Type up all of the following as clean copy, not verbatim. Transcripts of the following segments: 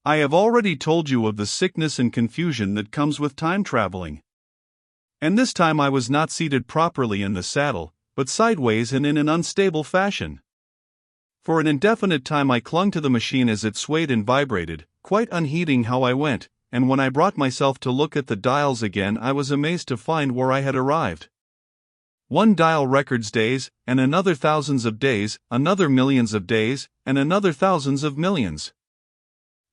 I have already told you of the sickness and confusion that comes with time traveling. And this time I was not seated properly in the saddle, but sideways and in an unstable fashion. For an indefinite time I clung to the machine as it swayed and vibrated, quite unheeding how I went, and when I brought myself to look at the dials again I was amazed to find where I had arrived. One dial records days, and another thousands of days, another millions of days, and another thousands of millions.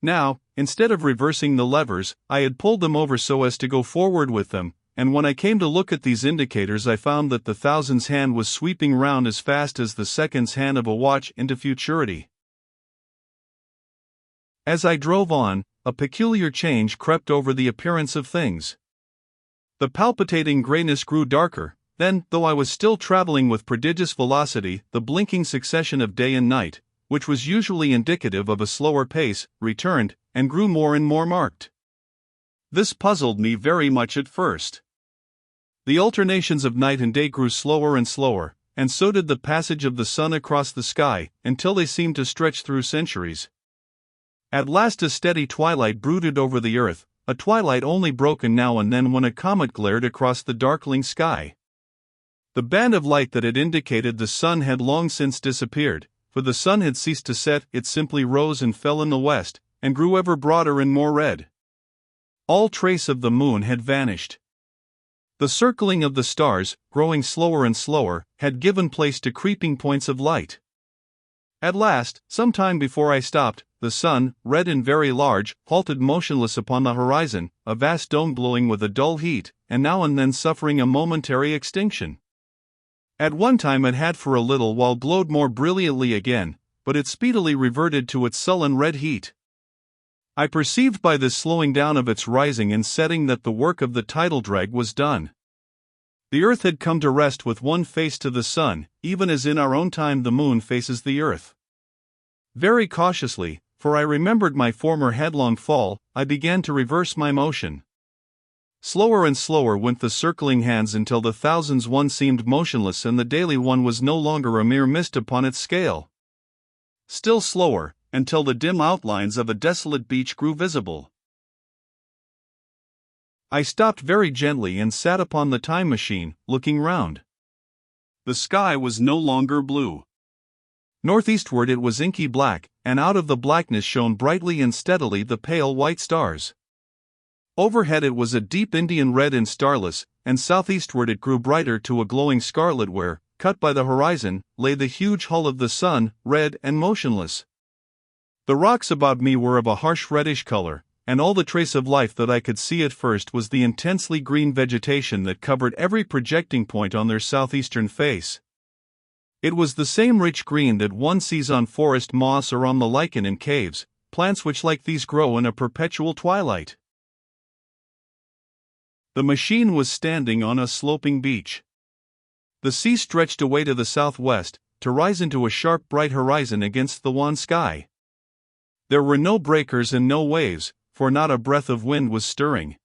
Now, instead of reversing the levers, I had pulled them over so as to go forward with them, and when I came to look at these indicators I found that the thousands hand was sweeping round as fast as the seconds hand of a watch into futurity. As I drove on, a peculiar change crept over the appearance of things. The palpitating grayness grew darker, then, though I was still traveling with prodigious velocity, the blinking succession of day and night, which was usually indicative of a slower pace, returned, and grew more and more marked. This puzzled me very much at first. The alternations of night and day grew slower and slower, and so did the passage of the sun across the sky, until they seemed to stretch through centuries. At last a steady twilight brooded over the earth, a twilight only broken now and then when a comet glared across the darkling sky. The band of light that had indicated the sun had long since disappeared, for the sun had ceased to set, it simply rose and fell in the west, and grew ever broader and more red. All trace of the moon had vanished. The circling of the stars, growing slower and slower, had given place to creeping points of light. At last, some time before I stopped, the sun, red and very large, halted motionless upon the horizon, a vast dome glowing with a dull heat, and now and then suffering a momentary extinction. At one time it had for a little while glowed more brilliantly again, but it speedily reverted to its sullen red heat. I perceived by this slowing down of its rising and setting that the work of the tidal drag was done. The earth had come to rest with one face to the sun, even as in our own time the moon faces the earth. Very cautiously, for I remembered my former headlong fall, I began to reverse my motion. Slower and slower went the circling hands until the thousands one seemed motionless and the daily one was no longer a mere mist upon its scale. Still slower, until the dim outlines of a desolate beach grew visible. I stopped very gently and sat upon the time machine, looking round. The sky was no longer blue. Northeastward it was inky black, and out of the blackness shone brightly and steadily the pale white stars. Overhead it was a deep Indian red and starless, and southeastward it grew brighter to a glowing scarlet where, cut by the horizon, lay the huge hull of the sun, red and motionless. The rocks about me were of a harsh reddish color, and all the trace of life that I could see at first was the intensely green vegetation that covered every projecting point on their southeastern face. It was the same rich green that one sees on forest moss or on the lichen in caves, plants which like these grow in a perpetual twilight. The machine was standing on a sloping beach. The sea stretched away to the southwest, to rise into a sharp bright horizon against the wan sky. There were no breakers and no waves, for not a breath of wind was stirring.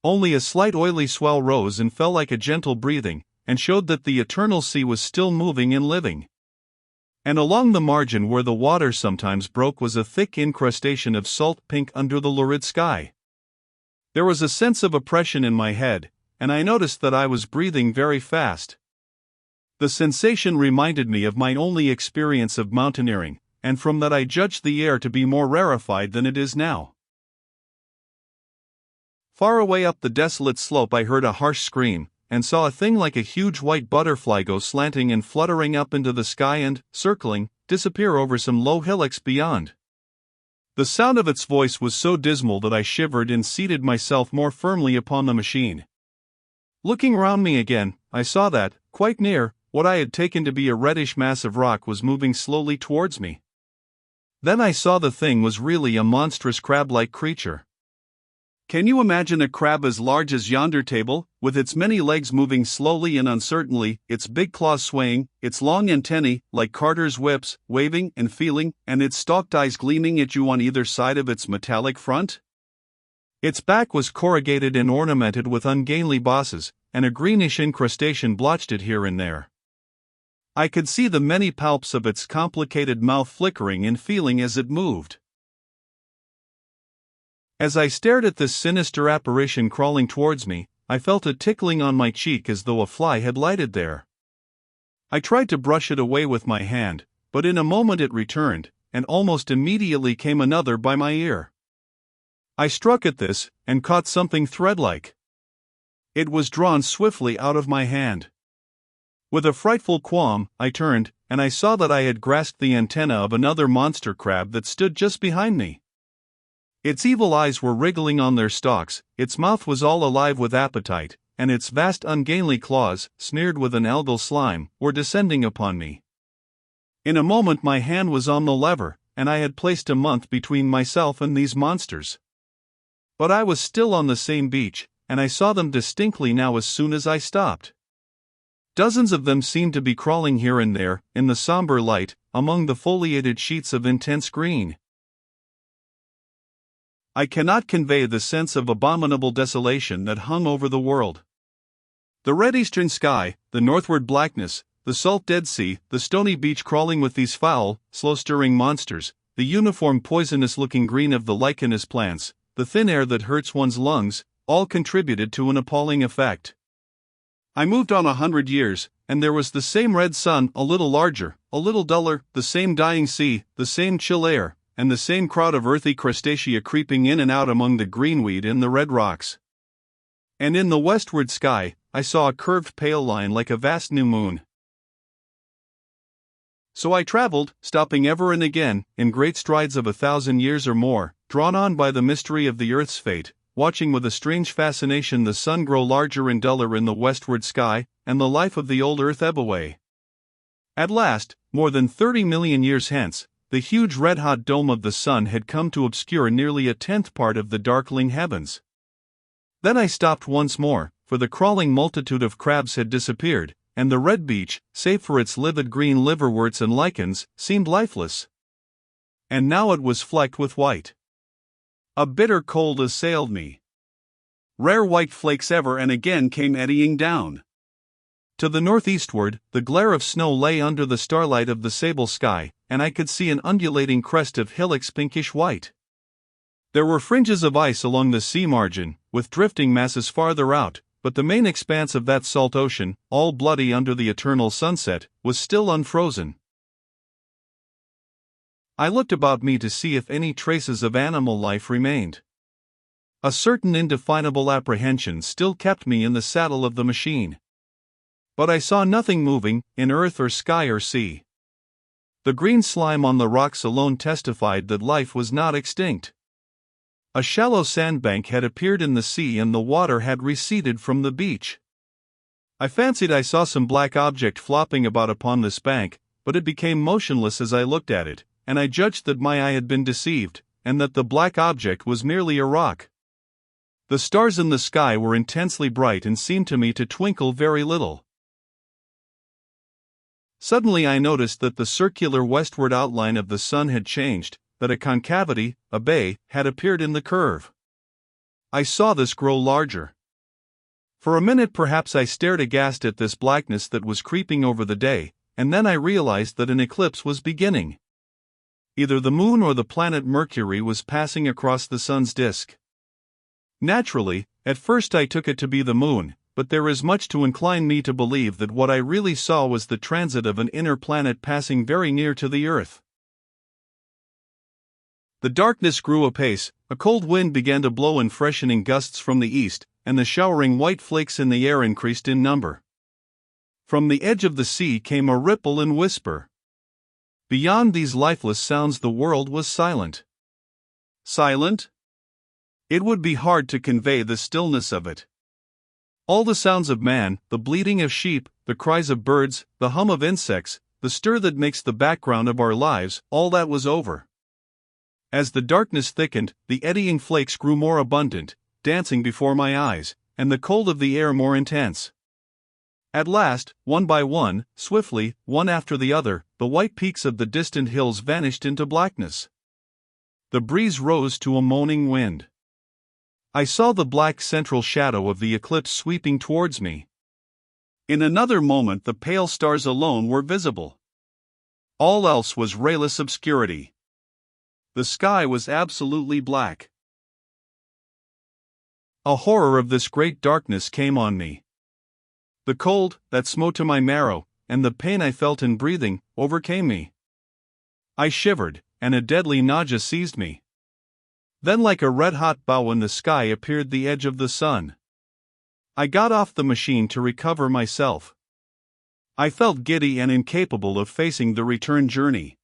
Only a slight oily swell rose and fell like a gentle breathing, and showed that the eternal sea was still moving and living. And along the margin where the water sometimes broke was a thick incrustation of salt pink under the lurid sky. There was a sense of oppression in my head, and I noticed that I was breathing very fast. The sensation reminded me of my only experience of mountaineering, and from that I judged the air to be more rarefied than it is now. Far away up the desolate slope I heard a harsh scream, and saw a thing like a huge white butterfly go slanting and fluttering up into the sky and, circling, disappear over some low hillocks beyond. The sound of its voice was so dismal that I shivered and seated myself more firmly upon the machine. Looking round me again, I saw that, quite near, what I had taken to be a reddish mass of rock was moving slowly towards me. Then I saw the thing was really a monstrous crab-like creature. Can you imagine a crab as large as yonder table, with its many legs moving slowly and uncertainly, its big claws swaying, its long antennae, like carters' whips, waving and feeling, and its stalked eyes gleaming at you on either side of its metallic front? Its back was corrugated and ornamented with ungainly bosses, and a greenish incrustation blotched it here and there. I could see the many palps of its complicated mouth flickering and feeling as it moved. As I stared at this sinister apparition crawling towards me, I felt a tickling on my cheek as though a fly had lighted there. I tried to brush it away with my hand, but in a moment it returned, and almost immediately came another by my ear. I struck at this, and caught something thread-like. It was drawn swiftly out of my hand. With a frightful qualm, I turned, and I saw that I had grasped the antenna of another monster crab that stood just behind me. Its evil eyes were wriggling on their stalks, its mouth was all alive with appetite, and its vast ungainly claws, smeared with an algal slime, were descending upon me. In a moment my hand was on the lever, and I had placed a month between myself and these monsters. But I was still on the same beach, and I saw them distinctly now as soon as I stopped. Dozens of them seemed to be crawling here and there, in the somber light, among the foliated sheets of intense green. I cannot convey the sense of abominable desolation that hung over the world. The red eastern sky, the northward blackness, the salt Dead Sea, the stony beach crawling with these foul, slow-stirring monsters, the uniform poisonous-looking green of the lichenous plants, the thin air that hurts one's lungs, all contributed to an appalling effect. I moved on 100 years, and there was the same red sun, a little larger, a little duller, the same dying sea, the same chill air, and the same crowd of earthy crustacea creeping in and out among the greenweed and the red rocks. And in the westward sky, I saw a curved pale line like a vast new moon. So I traveled, stopping ever and again, in great strides of 1,000 years or more, drawn on by the mystery of the earth's fate, watching with a strange fascination the sun grow larger and duller in the westward sky, and the life of the old earth ebb away. At last, more than 30 million years hence, the huge red-hot dome of the sun had come to obscure nearly a tenth part of the darkling heavens. Then I stopped once more, for the crawling multitude of crabs had disappeared, and the red beach, save for its livid green liverworts and lichens, seemed lifeless. And now it was flecked with white. A bitter cold assailed me. Rare white flakes ever and again came eddying down. To the northeastward, the glare of snow lay under the starlight of the sable sky, and I could see an undulating crest of hillocks pinkish white. There were fringes of ice along the sea margin, with drifting masses farther out, but the main expanse of that salt ocean, all bloody under the eternal sunset, was still unfrozen. I looked about me to see if any traces of animal life remained. A certain indefinable apprehension still kept me in the saddle of the machine. But I saw nothing moving, in earth or sky or sea. The green slime on the rocks alone testified that life was not extinct. A shallow sandbank had appeared in the sea and the water had receded from the beach. I fancied I saw some black object flopping about upon this bank, but it became motionless as I looked at it, and I judged that my eye had been deceived, and that the black object was merely a rock. The stars in the sky were intensely bright and seemed to me to twinkle very little. Suddenly I noticed that the circular westward outline of the sun had changed, that a concavity, a bay, had appeared in the curve. I saw this grow larger. For a minute perhaps I stared aghast at this blackness that was creeping over the day, and then I realized that an eclipse was beginning. Either the moon or the planet Mercury was passing across the sun's disk. Naturally, at first I took it to be the moon, but there is much to incline me to believe that what I really saw was the transit of an inner planet passing very near to the Earth. The darkness grew apace, a cold wind began to blow in freshening gusts from the east, and the showering white flakes in the air increased in number. From the edge of the sea came a ripple and whisper. Beyond these lifeless sounds the world was silent. Silent? It would be hard to convey the stillness of it. All the sounds of man, the bleating of sheep, the cries of birds, the hum of insects, the stir that makes the background of our lives, all that was over. As the darkness thickened, the eddying flakes grew more abundant, dancing before my eyes, and the cold of the air more intense. At last, one by one, swiftly, one after the other, the white peaks of the distant hills vanished into blackness. The breeze rose to a moaning wind. I saw the black central shadow of the eclipse sweeping towards me. In another moment the pale stars alone were visible. All else was rayless obscurity. The sky was absolutely black. a horror of this great darkness came on me. The cold that smote to my marrow, and the pain I felt in breathing, overcame me. I shivered, and a deadly nausea seized me. Then, like a red-hot bow in the sky, appeared the edge of the sun. I got off the machine to recover myself. I felt giddy and incapable of facing the return journey.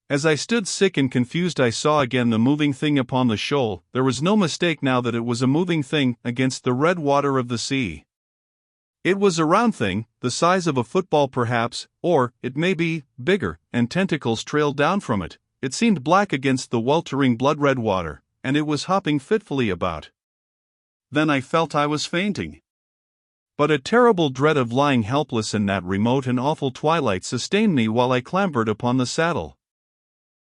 As I stood sick and confused, I saw again the moving thing upon the shoal. There was no mistake now that it was a moving thing against the red water of the sea. It was a round thing, the size of a football perhaps, or, it may be, bigger, and tentacles trailed down from it. It seemed black against the weltering blood-red water, and it was hopping fitfully about. Then I felt I was fainting. But a terrible dread of lying helpless in that remote and awful twilight sustained me while I clambered upon the saddle.